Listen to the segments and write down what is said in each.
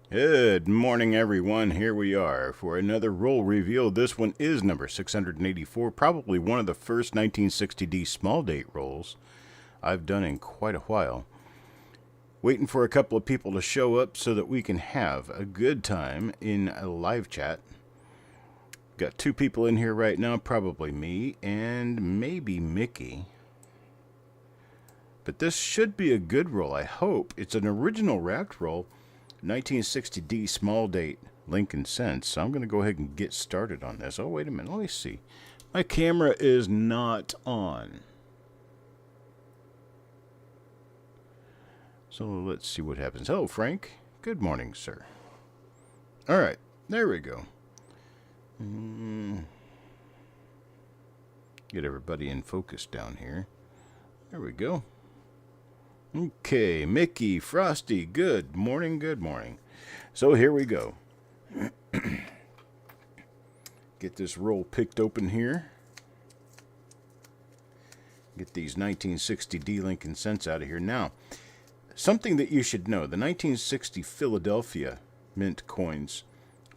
Good morning, everyone. Here we are for another roll reveal. This one is number 684, probably one of the first 1960D small date rolls I've done in quite a while. Waiting for a couple of people to show up so that we can have a good time in a live chat. Got two people in here right now, probably me and maybe Mickey. But this should be a good roll, I hope. It's an original wrapped roll. 1960D small date Lincoln cents. So I'm going to go ahead and get started on this. Oh, wait a minute. Let me see. My camera is not on. So let's see what happens. Hello, Frank. Good morning, sir. All right. There we go. Get everybody in focus down here. There we go. Okay, Mickey, Frosty, good morning, good morning. So here we go. Get this roll picked open here. Get these 1960D Lincoln cents out of here. Now, something that you should know, the 1960 Philadelphia mint coins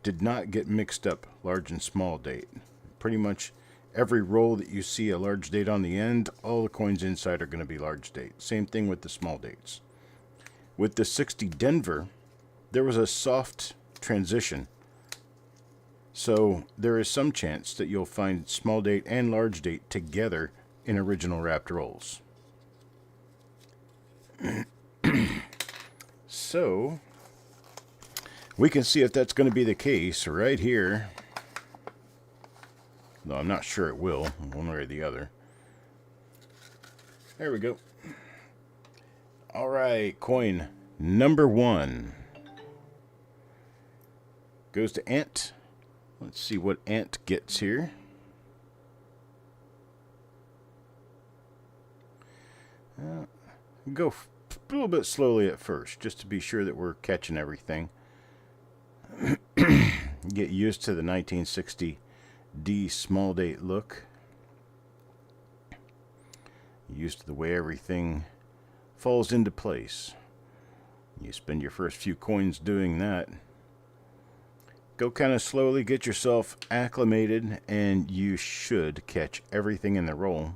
did not get mixed up large and small date. Pretty much every roll that you see a large date on the end, all the coins inside are going to be large date. Same thing with the small dates. With the 60 Denver, there was a soft transition. So there is some chance that you'll find small date and large date together in original wrapped rolls. So we can see if that's going to be the case right here. Though I'm not sure it will, one way or the other. There we go. All right, coin number 1 goes to Ant. Let's see what Ant gets here. Go a little bit slowly at first, just to be sure that we're catching everything. Get used to the 1960 D small date look. Used to the way everything falls into place. You spend your first few coins doing that. Go kind of slowly, get yourself acclimated, and you should catch everything in the roll.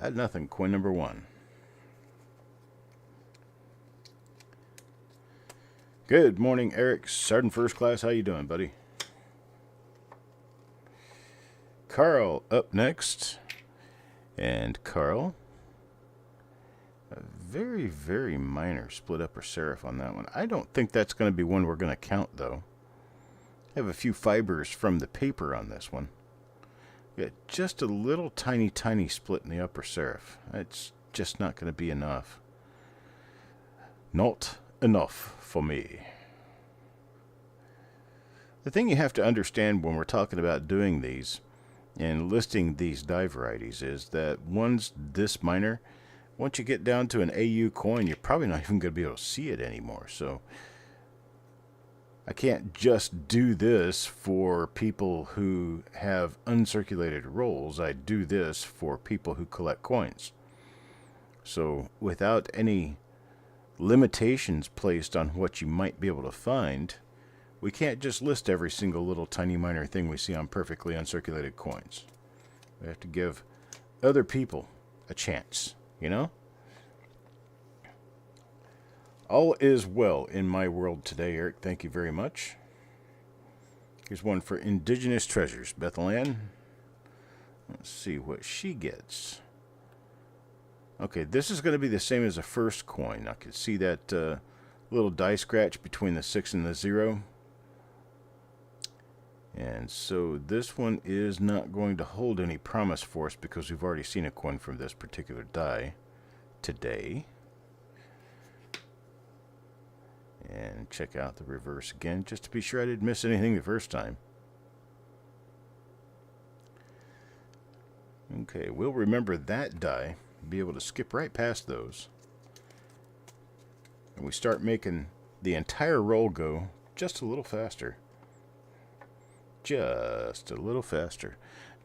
I had nothing. Coin number 1. Good morning, Eric. Sergeant First Class. How you doing, buddy? Carl up next. And Carl, a very, very minor split upper serif on that one. I don't think that's going to be one we're going to count, though. I have a few fibers from the paper on this one. Got just a little tiny, tiny split in the upper serif. It's just not going to be enough. Not enough for me. The thing you have to understand when we're talking about doing these and listing these die varieties is that one's this minor, once you get down to an AU coin, you're probably not even going to be able to see it anymore. So I can't just do this for people who have uncirculated rolls. I do this for people who collect coins. So without any limitations placed on what you might be able to find, we can't just list every single little tiny minor thing we see on perfectly uncirculated coins. We have to give other people a chance, you know? All is well in my world today, Eric. Thank you very much. Here's one for Indigenous Treasures, Bethel Ann. Let's see what she gets. Okay, this is going to be the same as the first coin. I can see that little die scratch between the 6 and the 0. And so this one is not going to hold any promise for us because we've already seen a coin from this particular die today. And check out the reverse again, just to be sure I didn't miss anything the first time. Okay, we'll remember that die. Be able to skip right past those. And we start making the entire roll go just a little faster. Just a little faster.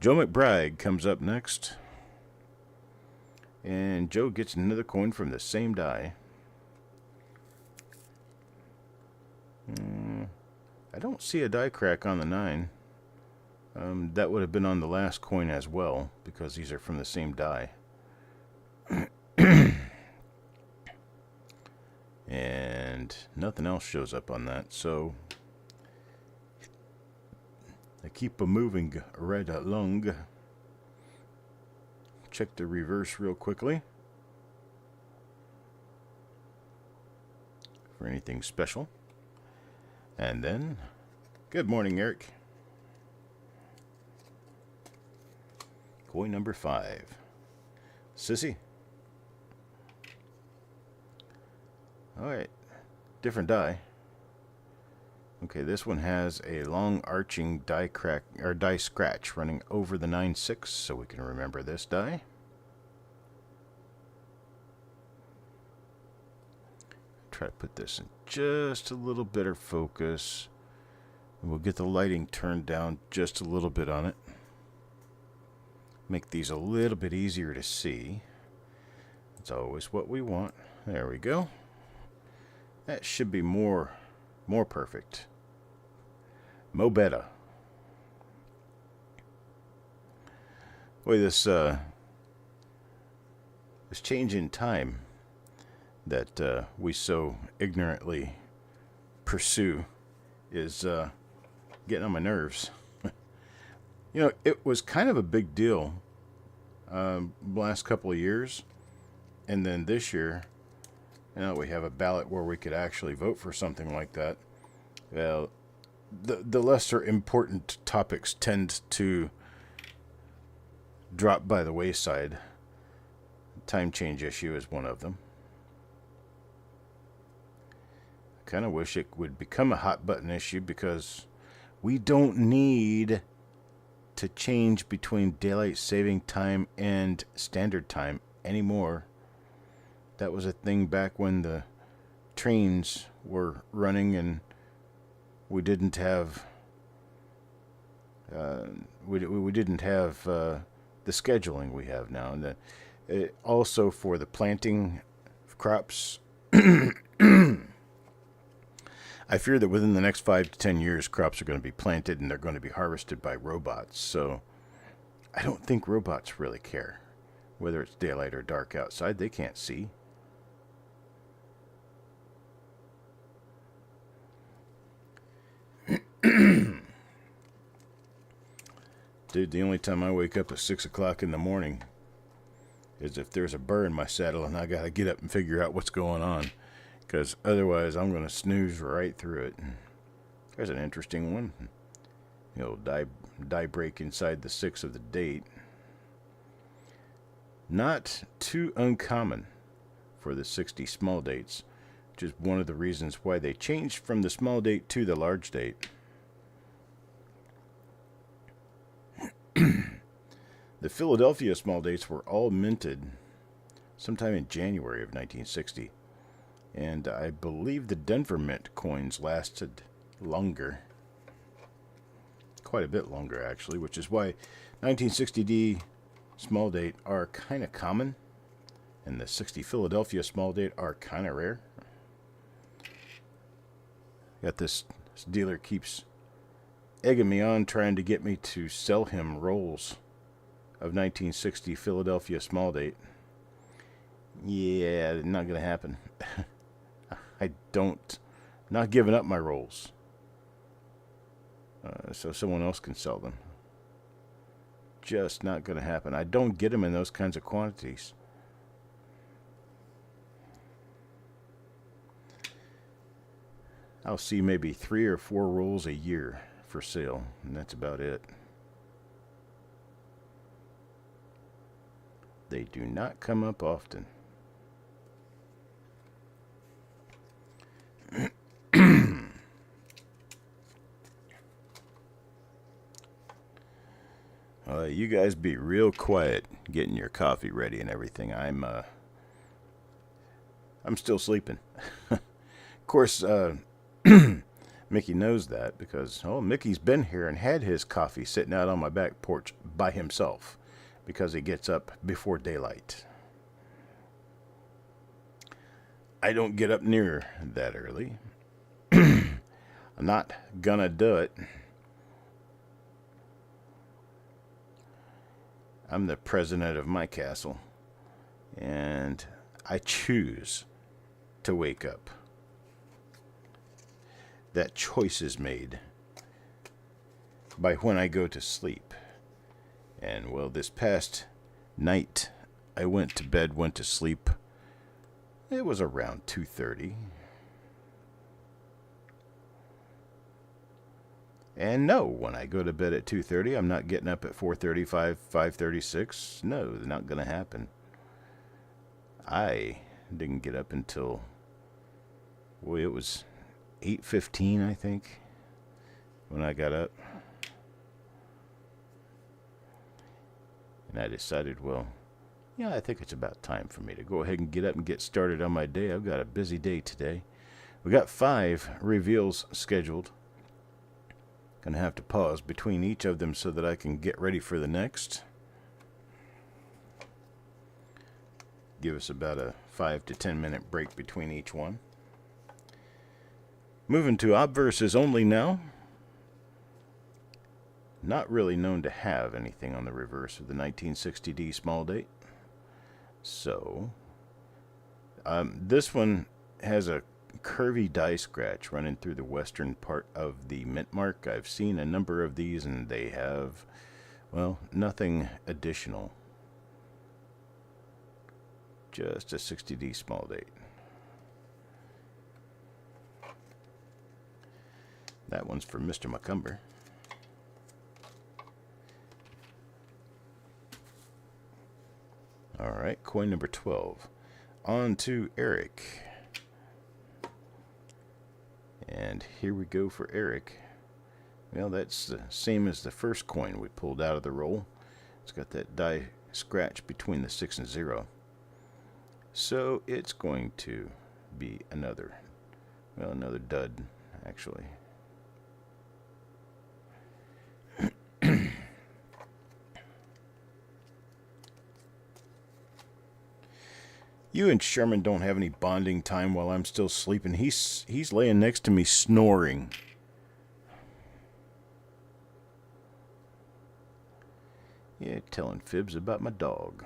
Joe McBride comes up next. And Joe gets another coin from the same die. I don't see a die crack on the 9. That would have been on the last coin as well, because these are from the same die. And nothing else shows up on that, so I keep moving right along. Check the reverse real quickly for anything special. And then, good morning, Eric. Coin number 5. Sissy. Alright, different die. Okay, this one has a long arching die crack or die scratch running over the 9-6, so we can remember this die. Try to put this in just a little better focus. And we'll get the lighting turned down just a little bit on it. Make these a little bit easier to see. That's always what we want. There we go. That should be more perfect. Mo better. Boy, this change in time that we so ignorantly pursue is getting on my nerves. You know, it was kind of a big deal last couple of years, and then this year, you know, we have a ballot where we could actually vote for something like that. Well, the lesser important topics tend to drop by the wayside. Time change issue is one of them. I kind of wish it would become a hot button issue, because we don't need to change between daylight saving time and standard time anymore. That was a thing back when the trains were running and we didn't have we didn't have the scheduling we have now. And also for the planting of crops, I fear that within the next 5 to 10 years, crops are going to be planted and they're going to be harvested by robots. So I don't think robots really care whether it's daylight or dark outside. They can't see. Dude, the only time I wake up at 6 o'clock in the morning is if there's a burr in my saddle and I got to get up and figure out what's going on. Because otherwise, I'm going to snooze right through it. There's an interesting one. You know, die break inside the 6 of the date. Not too uncommon for the 60 small dates, which is one of the reasons why they changed from the small date to the large date. The Philadelphia small dates were all minted sometime in January of 1960. And I believe the Denver Mint coins lasted longer. Quite a bit longer, actually, which is why 1960D small date are kind of common, and the 60 Philadelphia small date are kind of rare. Got this dealer keeps egging me on, trying to get me to sell him rolls of 1960 Philadelphia small date. Yeah, not going to happen. Not giving up my rolls. So someone else can sell them. Just not going to happen. I don't get them in those kinds of quantities. I'll see maybe 3 or 4 rolls a year for sale, and that's about it. They do not come up often. You guys be real quiet getting your coffee ready and everything. I'm still sleeping. Of course, Mickey knows that because, Mickey's been here and had his coffee sitting out on my back porch by himself because he gets up before daylight. I don't get up near that early. I'm not gonna do it. I'm the president of my castle, and I choose to wake up. That choice is made by when I go to sleep. And well, this past night, I went to bed, went to sleep. It was around 2:30. And no, when I go to bed at 2:30, I'm not getting up at 4:35, 5:36. No, not going to happen. I didn't get up until, well, it was 8:15, I think, when I got up. And I decided, well, yeah, I think it's about time for me to go ahead and get up and get started on my day. I've got a busy day today. We got 5 reveals scheduled. Gonna have to pause between each of them so that I can get ready for the next. Give us about a 5 to 10 minute break between each one. Moving to obverses only now. Not really known to have anything on the reverse of the 1960D small date. So, this one has a curvy die scratch running through the western part of the mint mark. I've seen a number of these and they have, well, nothing additional. Just a 60D small date. That one's for Mr. McCumber. Alright, coin number 12. On to Eric. And here we go for Eric. Well, that's the same as the first coin we pulled out of the roll. It's got that die scratch between the 6 and 0. So it's going to be another dud, actually. You and Sherman don't have any bonding time while I'm still sleeping. He's laying next to me snoring. Yeah, telling fibs about my dog.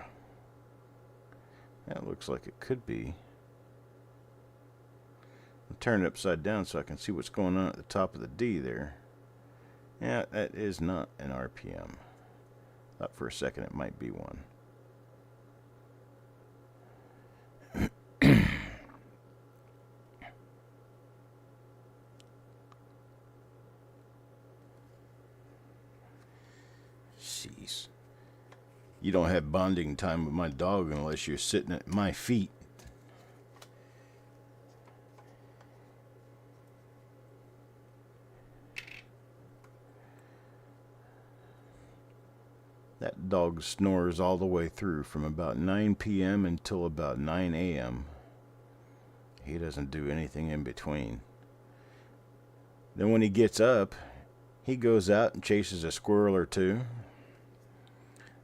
That looks like it could be. I'll turn it upside down so I can see what's going on at the top of the D there. Yeah, that is not an RPM. Thought for a second it might be one. Jeez. You don't have bonding time with my dog unless you're sitting at my feet. That dog snores all the way through from about 9 p.m. until about 9 a.m. He doesn't do anything in between. Then when he gets up, he goes out and chases a squirrel or two.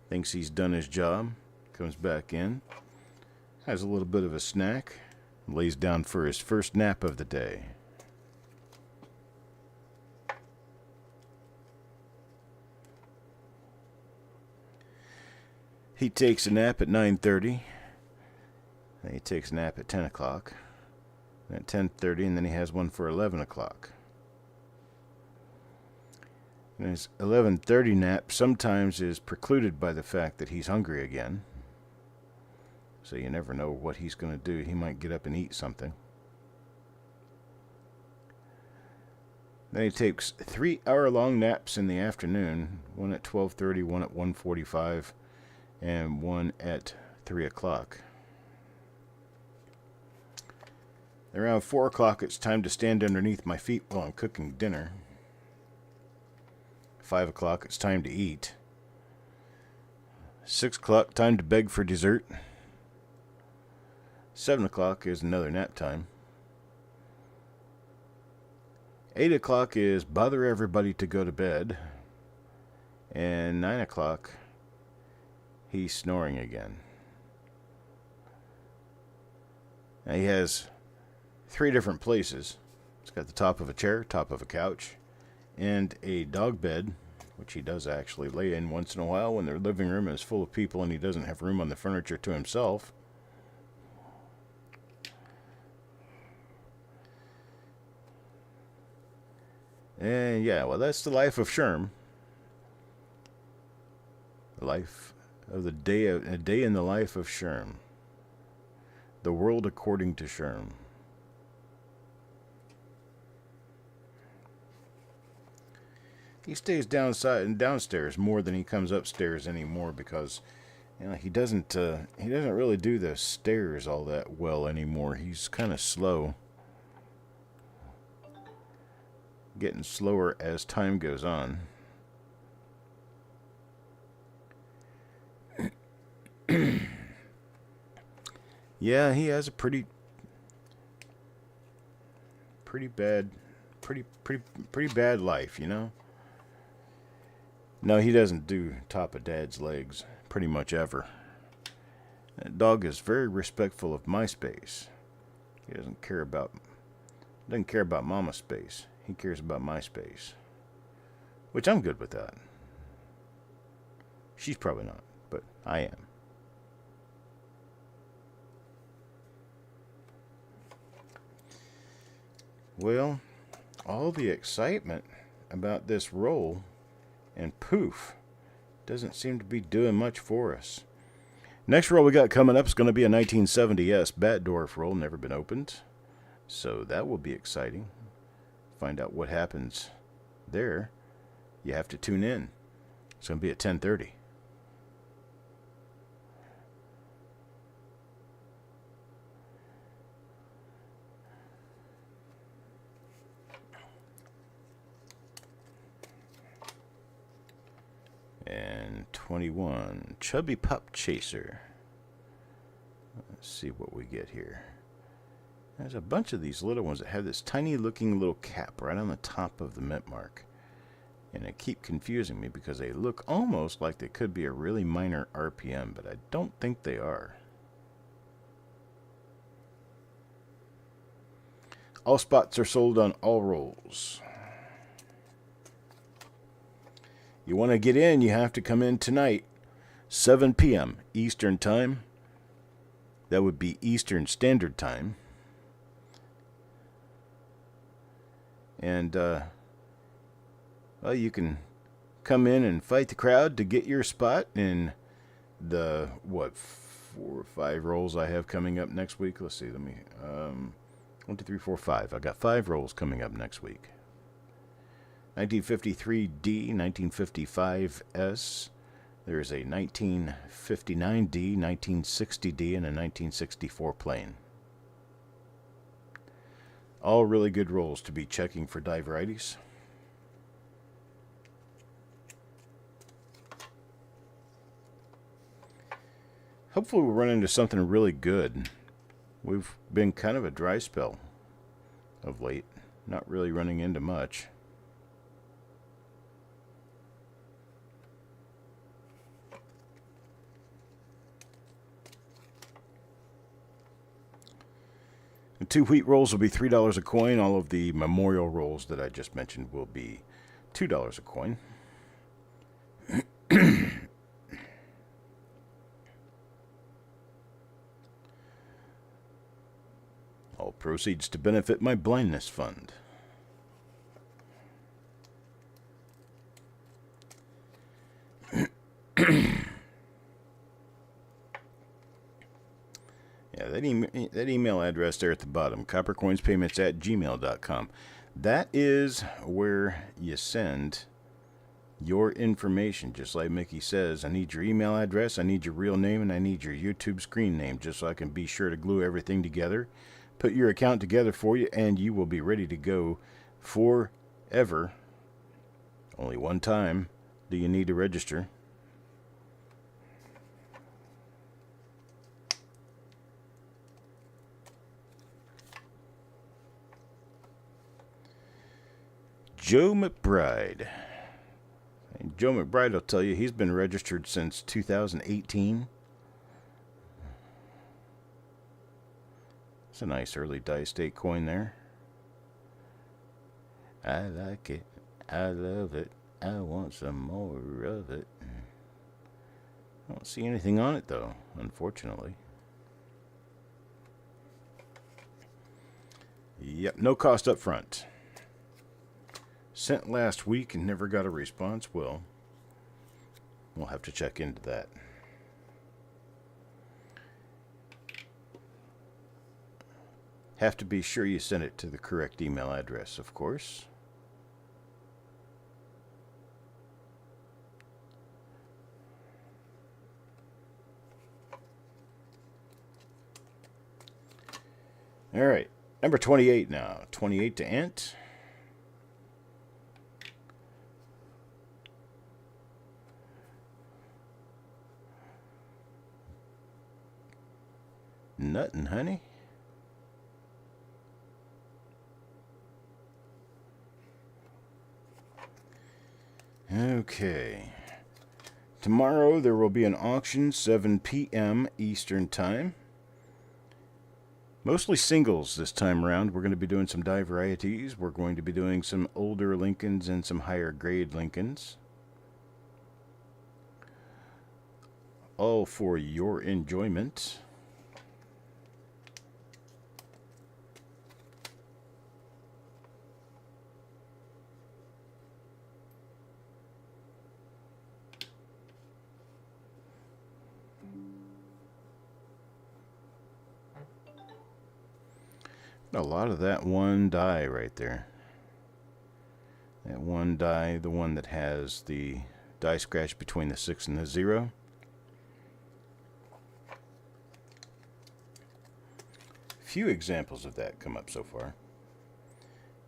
Thinks he's done his job. Comes back in. Has a little bit of a snack. Lays down for his first nap of the day. He takes a nap at 9:30. Then he takes a nap at 10 o'clock. Then at 10:30, and then he has one for 11 o'clock. And his 11:30 nap sometimes is precluded by the fact that he's hungry again. So you never know what he's going to do. He might get up and eat something. Then he takes 3-hour-long naps in the afternoon. One at 12:30, one at 1:45, and one at 3 o'clock. Around 4 o'clock, it's time to stand underneath my feet while I'm cooking dinner. 5 o'clock, it's time to eat. 6 o'clock, time to beg for dessert. 7 o'clock is another nap time. 8 o'clock is bother everybody to go to bed. And 9 o'clock, he's snoring again. Now he has 3 different places. It's got the top of a chair, top of a couch, and a dog bed, which he does actually lay in once in a while when their living room is full of people and he doesn't have room on the furniture to himself. And yeah, well, that's the life of Sherm. The life of a day in the life of Sherm. The world according to Sherm. He stays downstairs more than he comes upstairs anymore because, you know, he doesn't really do the stairs all that well anymore. He's kind of slow. Getting slower as time goes on. Yeah, he has a pretty bad life, you know. No, he doesn't do top of Dad's legs pretty much ever. That dog is very respectful of my space. He doesn't care about Mama's space. He cares about my space, which I'm good with that. She's probably not, but I am. Well, all the excitement about this roll, and poof, doesn't seem to be doing much for us. Next roll we got coming up is going to be a 1970S Batdorf roll, never been opened. So that will be exciting. Find out what happens there. You have to tune in. It's going to be at 10:30. And 21, Chubby Pup Chaser. Let's see what we get here. There's a bunch of these little ones that have this tiny looking little cap right on the top of the mint mark. And they keep confusing me because they look almost like they could be a really minor RPM, but I don't think they are. All spots are sold on all rolls. You want to get in, you have to come in tonight, 7 p.m. Eastern Time. That would be Eastern Standard Time. And, well, you can come in and fight the crowd to get your spot in the, 4 or 5 rolls I have coming up next week. Let's see, 1, 2, 3, 4, 5. I got 5 rolls coming up next week. 1953D, 1955S. There's a 1959D, 1960D, and a 1964 plane. All really good rolls to be checking for die varieties. Hopefully we'll run into something really good. We've been kind of a dry spell of late. Not really running into much. The 2 wheat rolls will be $3 a coin. All of the memorial rolls that I just mentioned will be $2 a coin. All proceeds to benefit my blindness fund. Yeah, that email address there at the bottom, coppercoinspayments@gmail.com. That is where you send your information. Just like Mickey says, I need your email address, I need your real name, and I need your YouTube screen name, just so I can be sure to glue everything together, put your account together for you, and you will be ready to go forever. Only one time do you need to register. Joe McBride. And Joe McBride will tell you he's been registered since 2018. It's a nice early die state coin there. I like it. I love it. I want some more of it. I don't see anything on it though, unfortunately. Yep, no cost up front. Sent last week and never got a response. Well, we'll have to check into that. Have to be sure you send it to the correct email address, of course. All right, number 28 now. 28 to Ant. Nut and honey. Okay. Tomorrow there will be an auction, 7 p.m. Eastern Time. Mostly singles this time around. We're going to be doing some die varieties. We're going to be doing some older Lincolns and some higher grade Lincolns. All for your enjoyment. A lot of that one die right there. That one die, the one that has the die scratch between the 6 and the 0. Few examples of that come up so far.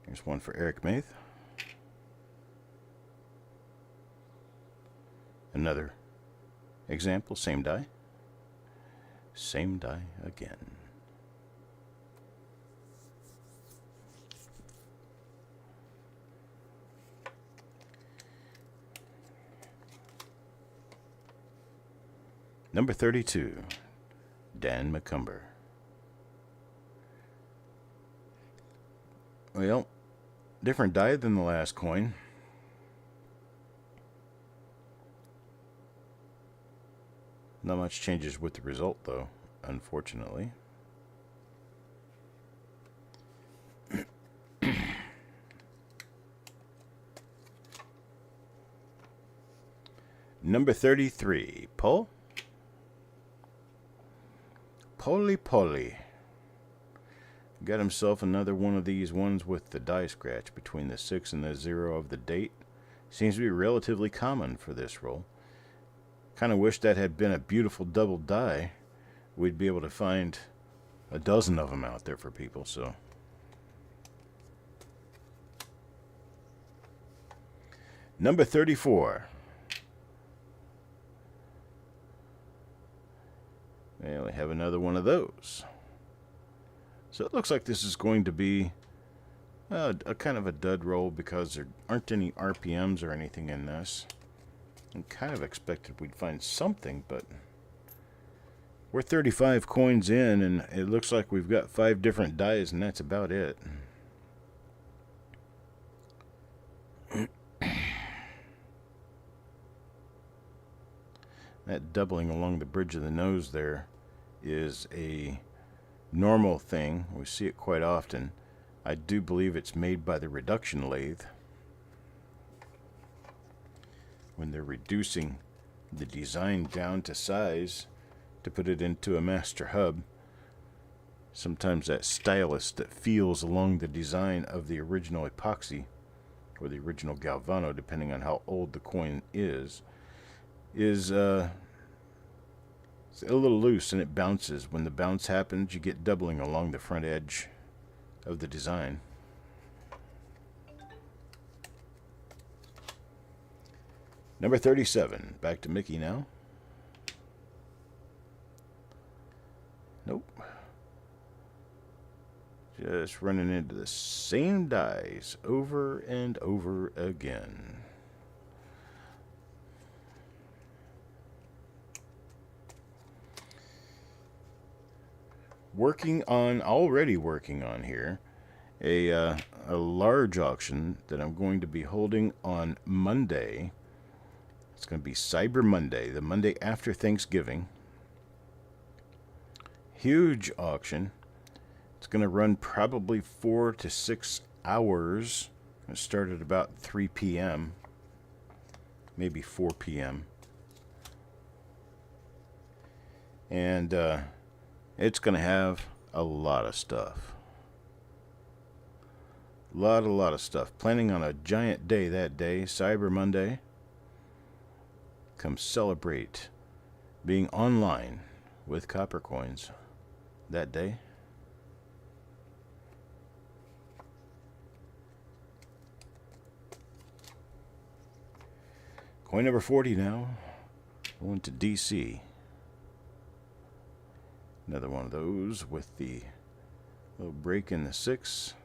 Here's one for Eric Maith. Another example, same die. Same die again. Number 32, Dan McCumber. Well, different die than the last coin. Not much changes with the result, though, unfortunately. Number 33, Paul. Polly. Got himself another one of these ones with the die scratch between the 6 and the 0 of the date. Seems to be relatively common for this roll. Kind of wish that had been a beautiful double die. We'd be able to find a dozen of them out there for people, so. Number 34. And we have another one of those. So it looks like this is going to be a kind of a dud roll because there aren't any RPMs or anything in this. I kind of expected we'd find something, but we're 35 coins in, and it looks like we've got 5 different dies, and that's about it. That doubling along the bridge of the nose there is a normal thing. We see it quite often. I do believe it's made by the reduction lathe. When they're reducing the design down to size to put it into a master hub, sometimes that stylus that feels along the design of the original epoxy or the original Galvano, depending on how old the coin is it's a little loose and it bounces. When the bounce happens, you get doubling along the front edge of the design. Number 37. Back to Mickey now. Nope. Just running into the same dies over and over again. already working on here, a large auction that I'm going to be holding on Monday. It's going to be Cyber Monday, the Monday after Thanksgiving. Huge auction. It's going to run probably 4 to 6 hours. It started at about 3 p.m., maybe 4 p.m. And it's going to have a lot of stuff. A lot of stuff. Planning on a giant day that day, Cyber Monday. Come celebrate being online with copper coins that day. Coin number 40 now. Going to DC. Another one of those with the little break in the 6.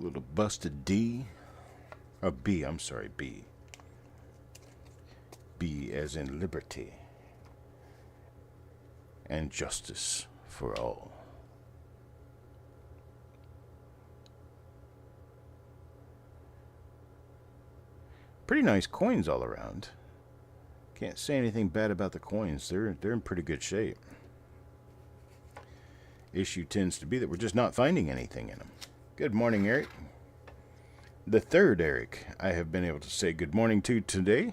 Little busted D. B, I'm sorry, B. B as in liberty and justice for all. Pretty nice coins all around. Can't say anything bad about the coins. They're in pretty good shape. Issue tends to be that we're just not finding anything in them. Good morning, Eric. The third Eric I have been able to say good morning to today.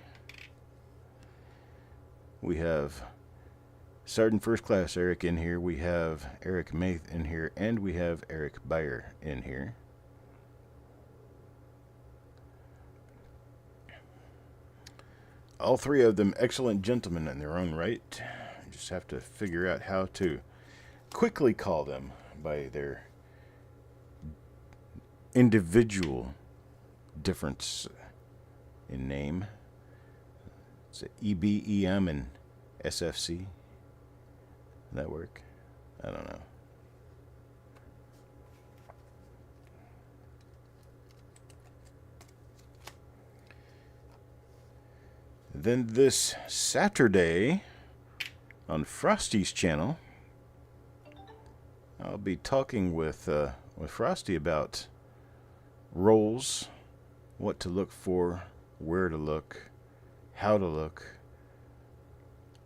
We have Sergeant First Class Eric in here. We have Eric Maith in here. And we have Eric Beyer in here. All three of them excellent gentlemen in their own right. You just have to figure out how to quickly call them by their individual difference in name. It's EB, EM, and SFC. Does that work? I don't know. Then this Saturday on Frosty's channel, I'll be talking with Frosty about roles, what to look for, where to look, how to look.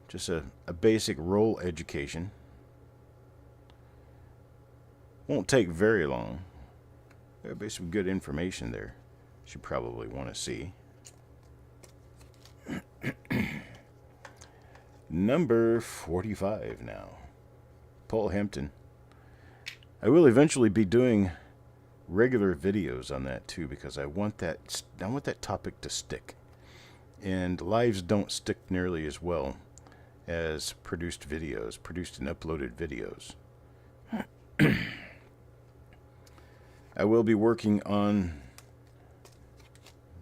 Just a basic role education. Won't take very long. There'll be some good information there you probably want to see. Number 45 now. Paul Hampton. I will eventually be doing regular videos on that too, because I want that topic to stick. And lives don't stick nearly as well as produced and uploaded videos. I will be working on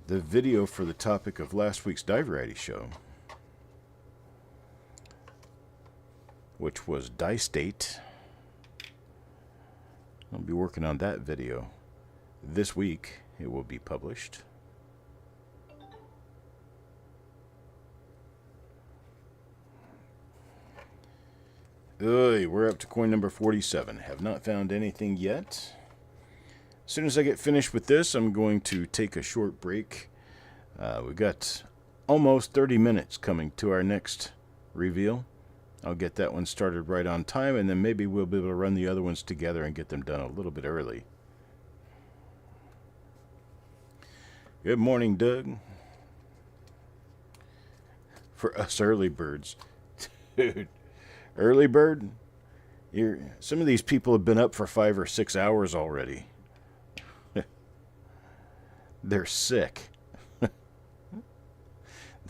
the video for the topic of last week's Die Variety show, which was Die State. I'll be working on that video this week. It will be published. We're up to coin number 47. Have not found anything yet. As soon as I get finished with this, I'm going to take a short break. We've got almost 30 minutes coming to our next reveal. I'll get that one started right on time, and then maybe we'll be able to run the other ones together and get them done a little bit early. Good morning, Doug. For us early birds. Dude, early bird? Some of these people have been up for 5 or 6 hours already. They're sick.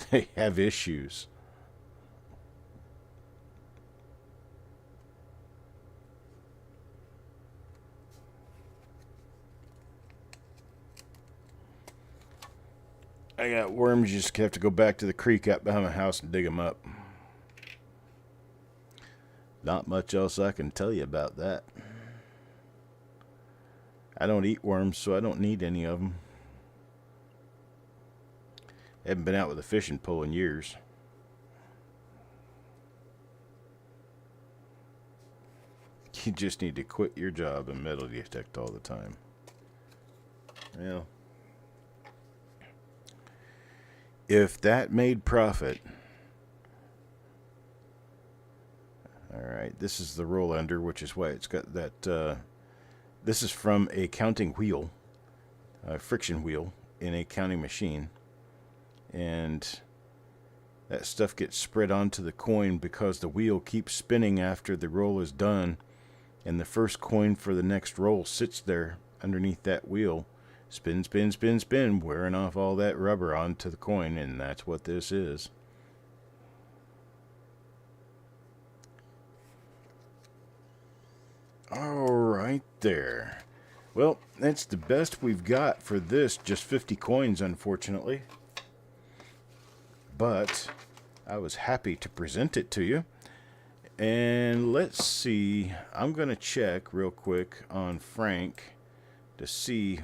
They have issues. I got worms. You just have to go back to the creek out behind my house and dig them up. Not much else I can tell you about that. I don't eat worms, so I don't need any of them. I haven't been out with a fishing pole in years. You just need to quit your job and metal detect all the time. Well, if that made profit... Alright, this is the roll ender, which is why it's got that... this is from a counting wheel, a friction wheel, in a counting machine. And that stuff gets spread onto the coin because the wheel keeps spinning after the roll is done. And the first coin for the next roll sits there underneath that wheel. Spin, spin, spin, spin, wearing off all that rubber onto the coin, and that's what this is. Alright there. Well, that's the best we've got for this. Just 50 coins, unfortunately. But I was happy to present it to you. And let's see. I'm going to check real quick on Frank to see.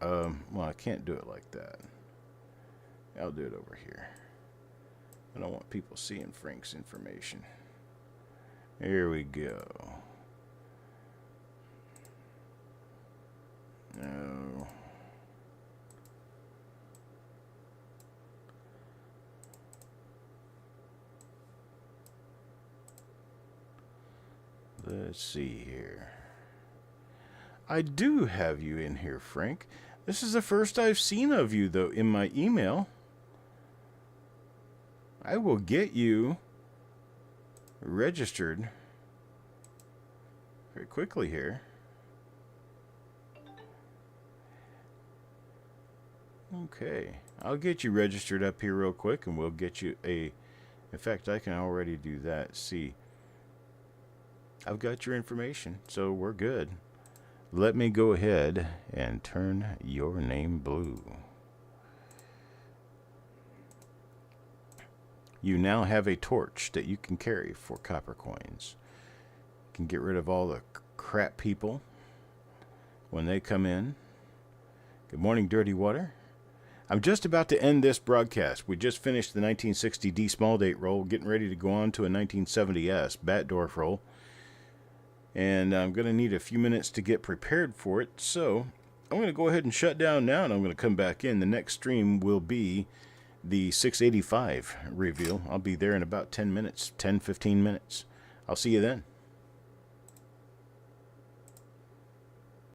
Well, I can't do it like that. I'll do it over here. I don't want people seeing Frank's information. Here we go. No. Let's see here. I do have you in here, Frank. This is the first I've seen of you, though, in my email. I will get you registered very quickly here. Okay, I'll get you registered up here real quick, and we'll get you a... In fact, I can already do that. See, I've got your information, so we're good. Let me go ahead and turn your name blue. You now have a torch that you can carry for copper coins. You can get rid of all the crap people when they come in. Good morning, Dirty Water. I'm just about to end this broadcast. We just finished the 1960 D small date roll, getting ready to go on to a 1970S Batdorf roll. And I'm going to need a few minutes to get prepared for it. So I'm going to go ahead and shut down now, and I'm going to come back in. The next stream will be the 685 reveal. I'll be there in about 10 minutes, 10-15 minutes. I'll see you then.